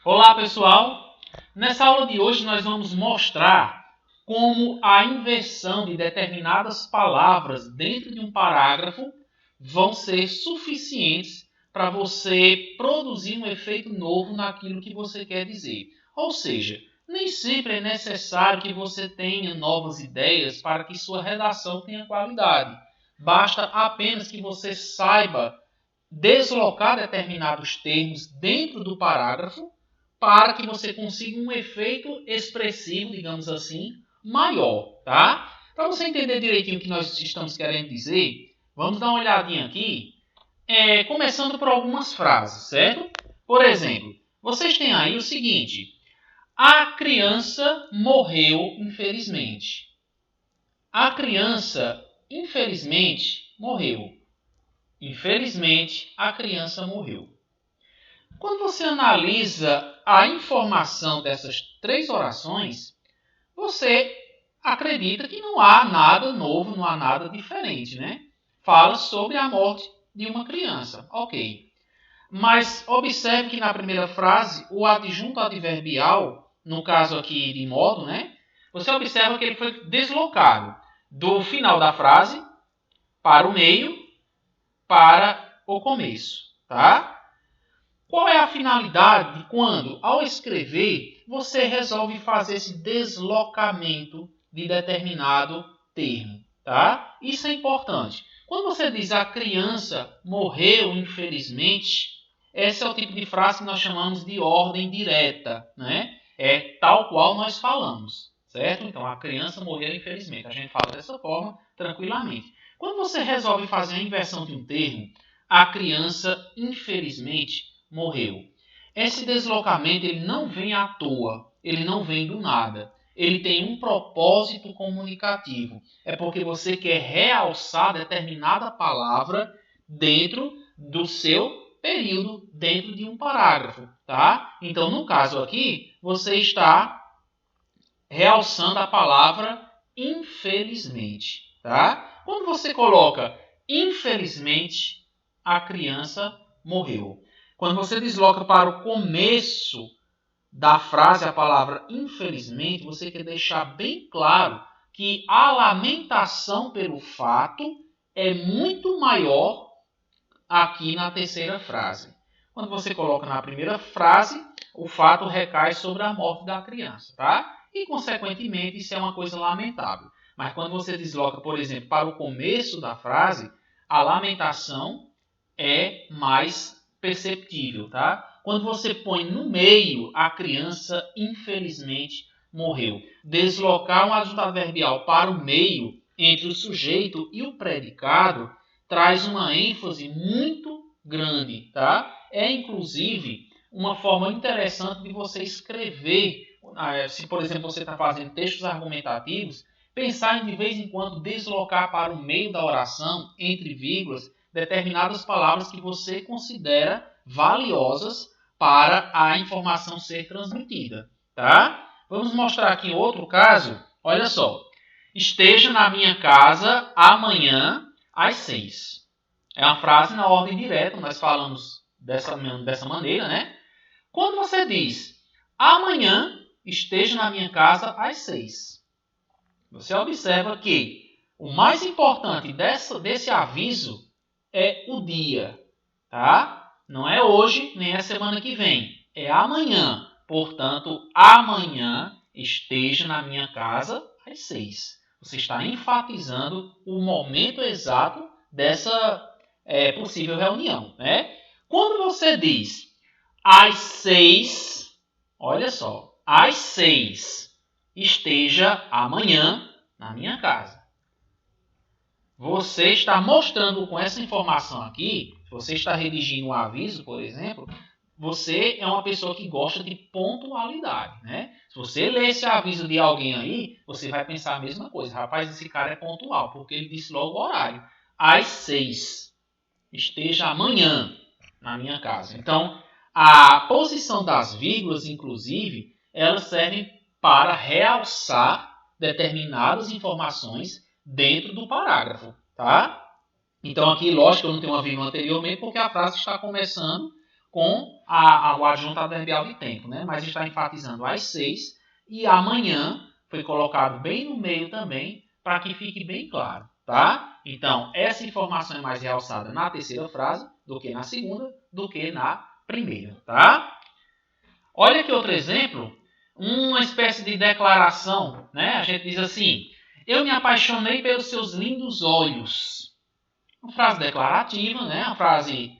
Olá, pessoal! Nessa aula de hoje nós vamos mostrar como a inversão de determinadas palavras dentro de um parágrafo vão ser suficientes para você produzir um efeito novo naquilo que você quer dizer. Ou seja, nem sempre é necessário que você tenha novas ideias para que sua redação tenha qualidade. Basta apenas que você saiba deslocar determinados termos dentro do parágrafo para que você consiga um efeito expressivo, digamos assim, maior, tá? Para você entender direitinho o que nós estamos querendo dizer, vamos dar uma olhadinha aqui, começando por algumas frases, certo? Por exemplo, vocês têm aí o seguinte: a criança morreu, infelizmente. A criança, infelizmente, morreu. Infelizmente, a criança morreu. Quando você analisa a informação dessas três orações, você acredita que não há nada novo, não há nada diferente, né? Fala sobre a morte de uma criança. Ok. Mas observe que na primeira frase, o adjunto adverbial, no caso aqui de modo, né? Você observa que ele foi deslocado do final da frase para o meio, para o começo, tá? Qual é a finalidade de quando, ao escrever, você resolve fazer esse deslocamento de determinado termo, tá? Isso é importante. Quando você diz a criança morreu infelizmente, esse é o tipo de frase que nós chamamos de ordem direta, né? É tal qual nós falamos, certo? Então, a criança morreu infelizmente. A gente fala dessa forma tranquilamente. Quando você resolve fazer a inversão de um termo, a criança infelizmente morreu. Esse deslocamento ele não vem à toa, ele não vem do nada. Ele tem um propósito comunicativo. É porque você quer realçar determinada palavra dentro do seu período, dentro de um parágrafo, tá? Então, no caso aqui, você está realçando a palavra infelizmente, tá? Quando você coloca infelizmente, a criança morreu. Quando você desloca para o começo da frase a palavra infelizmente, você quer deixar bem claro que a lamentação pelo fato é muito maior aqui na terceira frase. Quando você coloca na primeira frase, o fato recai sobre a morte da criança, tá? E, consequentemente, isso é uma coisa lamentável. Mas quando você desloca, por exemplo, para o começo da frase, a lamentação é mais perceptível, tá? Quando você põe no meio, a criança, infelizmente, morreu. Deslocar um adjunto adverbial para o meio, entre o sujeito e o predicado, traz uma ênfase muito grande, tá? É, inclusive, uma forma interessante de você escrever. Se, por exemplo, você está fazendo textos argumentativos, pensar em, de vez em quando, deslocar para o meio da oração, entre vírgulas, determinadas palavras que você considera valiosas para a informação ser transmitida, tá? Vamos mostrar aqui outro caso. Olha só. Esteja na minha casa amanhã às 6. É uma frase na ordem direta, nós falamos dessa maneira, né? Quando você diz amanhã esteja na minha casa às 6, você observa que o mais importante desse aviso é o dia, tá? Não é hoje, nem é semana que vem. É amanhã. Portanto, amanhã esteja na minha casa às 6. Você está enfatizando o momento exato dessa possível reunião, né? Quando você diz às 6, olha só, às 6 esteja amanhã na minha casa. Você está mostrando com essa informação aqui, se você está redigindo um aviso, por exemplo, você é uma pessoa que gosta de pontualidade, né? Se você ler esse aviso de alguém aí, você vai pensar a mesma coisa. Rapaz, esse cara é pontual, porque ele disse logo o horário. Às 6. Esteja amanhã na minha casa. Então, a posição das vírgulas, inclusive, elas servem para realçar determinadas informações dentro do parágrafo, tá? Então, aqui, lógico, eu não tenho uma vírgula anteriormente, porque a frase está começando com o adjunto adverbial de tempo, né? Mas está enfatizando às 6 e amanhã foi colocado bem no meio também para que fique bem claro, tá? Então, essa informação é mais realçada na terceira frase do que na segunda, do que na primeira, tá? Olha aqui outro exemplo, uma espécie de declaração, né? A gente diz assim: eu me apaixonei pelos seus lindos olhos. Uma frase declarativa, né? Uma frase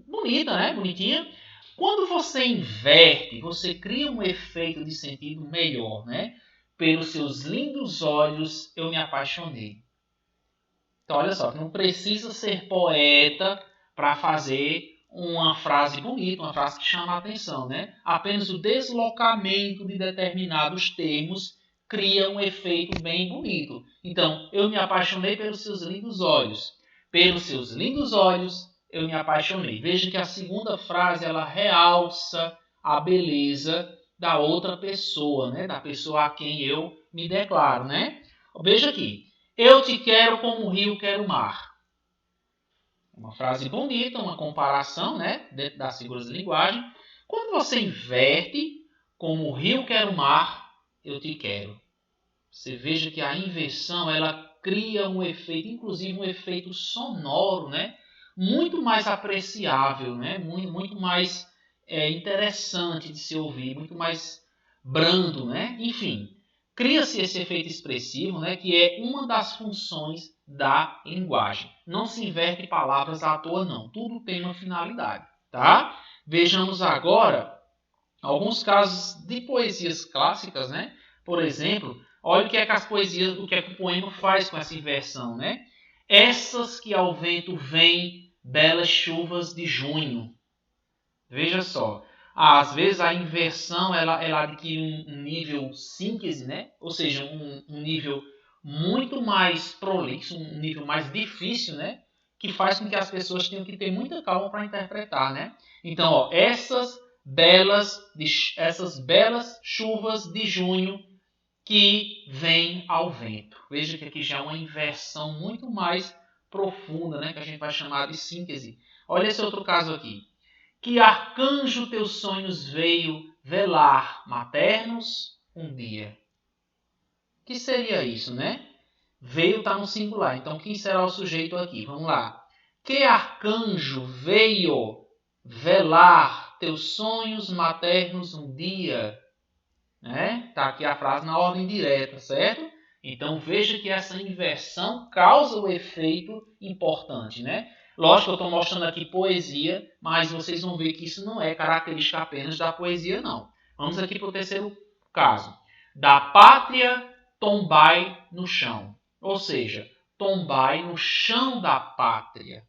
bonita, né? Bonitinha. Quando você inverte, você cria um efeito de sentido melhor, né? Pelos seus lindos olhos, eu me apaixonei. Então, olha só, não precisa ser poeta para fazer uma frase bonita, uma frase que chama a atenção, né? Apenas o deslocamento de determinados termos cria um efeito bem bonito. Então, eu me apaixonei pelos seus lindos olhos. Pelos seus lindos olhos, eu me apaixonei. Veja que a segunda frase, ela realça a beleza da outra pessoa, né? Da pessoa a quem eu me declaro, né? Veja aqui. Eu te quero como o rio quer o mar. Uma frase bonita, uma comparação, né? Dentro das figuras de linguagem. Quando você inverte, como o rio quer o mar, eu te quero. Você veja que a inversão, ela cria um efeito, inclusive um efeito sonoro, né? Muito mais apreciável, né? Muito mais interessante de se ouvir, muito mais brando, né? Enfim, cria-se esse efeito expressivo, né? Que é uma das funções da linguagem. Não se inverte palavras à toa, não. Tudo tem uma finalidade, tá? Vejamos agora alguns casos de poesias clássicas, né? Por exemplo, olha o que é que as poesias, o que é que o poema faz com essa inversão, né? Essas que ao vento vêm, belas chuvas de junho. Veja só, às vezes a inversão ela adquire um nível síntese, né? Ou seja, um nível muito mais prolixo, um nível mais difícil, né? Que faz com que as pessoas tenham que ter muita calma para interpretar, né? Então, ó, essas belas chuvas de junho que vêm ao vento. Veja que aqui já é uma inversão muito mais profunda, né? Que a gente vai chamar de síntese. Olha esse outro caso aqui. Que arcanjo teus sonhos veio velar maternos um dia. Que seria isso, né? Veio está no singular. Então, quem será o sujeito aqui? Vamos lá. Que arcanjo veio velar teus sonhos maternos um dia? Tá aqui a frase na ordem direta, certo? Então, veja que essa inversão causa o efeito importante, né? Lógico que eu estou mostrando aqui poesia, mas vocês vão ver que isso não é característica apenas da poesia, não. Vamos aqui para o terceiro caso. Da pátria tombai no chão. Ou seja, tombai no chão da pátria.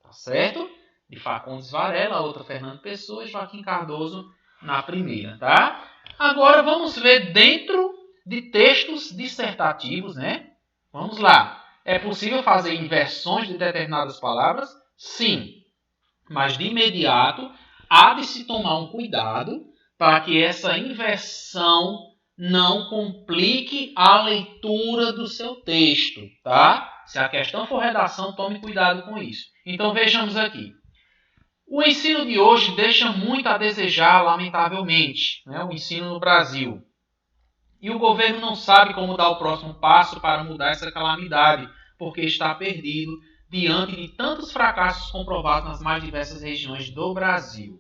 Tá certo? De Facondes Varela, a outra Fernando Pessoa e Joaquim Cardoso na primeira, tá? Agora vamos ver dentro de textos dissertativos, né? Vamos lá. É possível fazer inversões de determinadas palavras? Sim. Mas de imediato há de se tomar um cuidado para que essa inversão não complique a leitura do seu texto, tá? Se a questão for redação, tome cuidado com isso. Então vejamos aqui. O ensino de hoje deixa muito a desejar, lamentavelmente, né? O ensino no Brasil. E o governo não sabe como dar o próximo passo para mudar essa calamidade, porque está perdido diante de tantos fracassos comprovados nas mais diversas regiões do Brasil.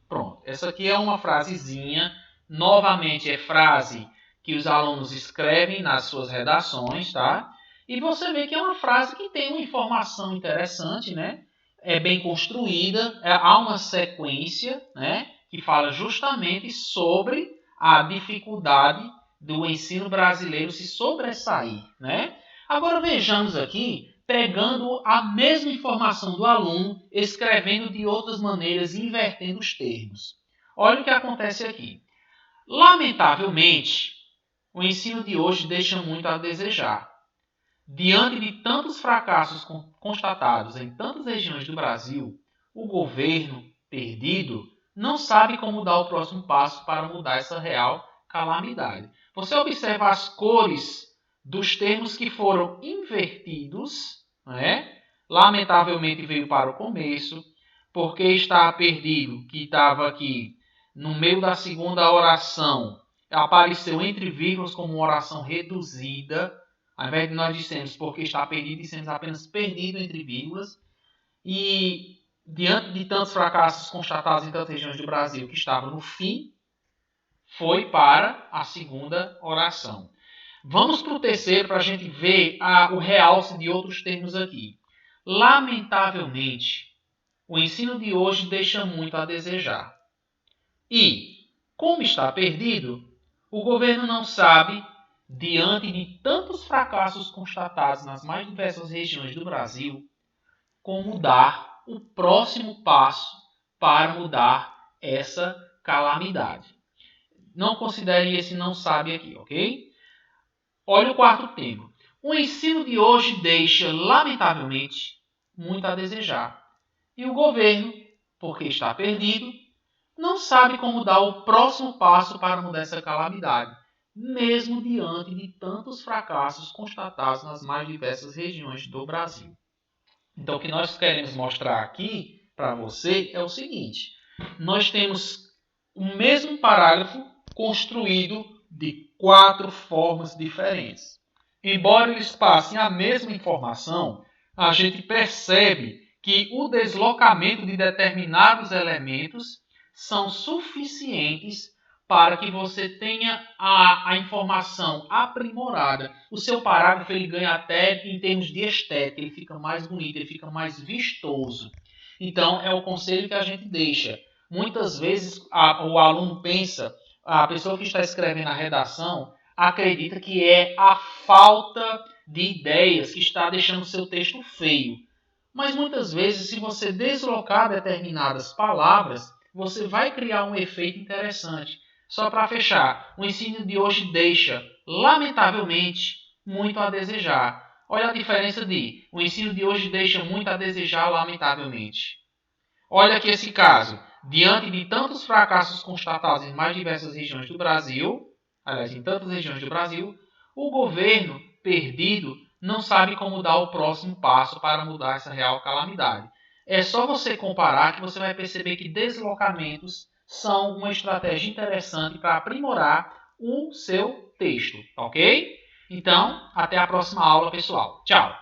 Pronto, essa aqui é uma frasezinha, novamente é frase que os alunos escrevem nas suas redações, tá? E você vê que é uma frase que tem uma informação interessante, né? É bem construída, há uma sequência, né? Que fala justamente sobre a dificuldade do ensino brasileiro se sobressair, né? Agora vejamos aqui, pegando a mesma informação do aluno, escrevendo de outras maneiras, invertendo os termos. Olha o que acontece aqui. Lamentavelmente, o ensino de hoje deixa muito a desejar. Diante de tantos fracassos constatados em tantas regiões do Brasil, o governo, perdido, não sabe como dar o próximo passo para mudar essa real calamidade. Você observa as cores dos termos que foram invertidos, né? Lamentavelmente veio para o começo, porque está perdido, que estava aqui no meio da segunda oração, apareceu entre vírgulas como uma oração reduzida. Ao invés de nós dissemos porque está perdido, dissemos apenas perdido entre vírgulas. E diante de tantos fracassos constatados em tantas regiões do Brasil que estava no fim, foi para a segunda oração. Vamos para o terceiro para a gente ver o realce de outros termos aqui. Lamentavelmente, o ensino de hoje deixa muito a desejar. E, como está perdido, o governo não sabe, diante de tantos fracassos constatados nas mais diversas regiões do Brasil, como dar o próximo passo para mudar essa calamidade. Não considere esse não sabe aqui, ok? Olha o quarto tema. O ensino de hoje deixa, lamentavelmente, muito a desejar. E o governo, porque está perdido, não sabe como dar o próximo passo para mudar essa calamidade, mesmo diante de tantos fracassos constatados nas mais diversas regiões do Brasil. Então, o que nós queremos mostrar aqui para você é o seguinte: nós temos o mesmo parágrafo construído de 4 formas diferentes. Embora eles passem a mesma informação, a gente percebe que o deslocamento de determinados elementos são suficientes para que você tenha a informação aprimorada. O seu parágrafo ele ganha até em termos de estética, ele fica mais bonito, ele fica mais vistoso. Então, é o conselho que a gente deixa. Muitas vezes o aluno pensa, a pessoa que está escrevendo a redação, acredita que é a falta de ideias que está deixando o seu texto feio. Mas muitas vezes, se você deslocar determinadas palavras, você vai criar um efeito interessante. Só para fechar, o ensino de hoje deixa, lamentavelmente, muito a desejar. Olha a diferença de o ensino de hoje deixa muito a desejar, lamentavelmente. Olha aqui esse caso. Diante de tantos fracassos constatados em mais diversas regiões do Brasil, aliás, em tantas regiões do Brasil, o governo, perdido, não sabe como dar o próximo passo para mudar essa real calamidade. É só você comparar que você vai perceber que deslocamentos são uma estratégia interessante para aprimorar o seu texto, ok? Então, até a próxima aula, pessoal. Tchau!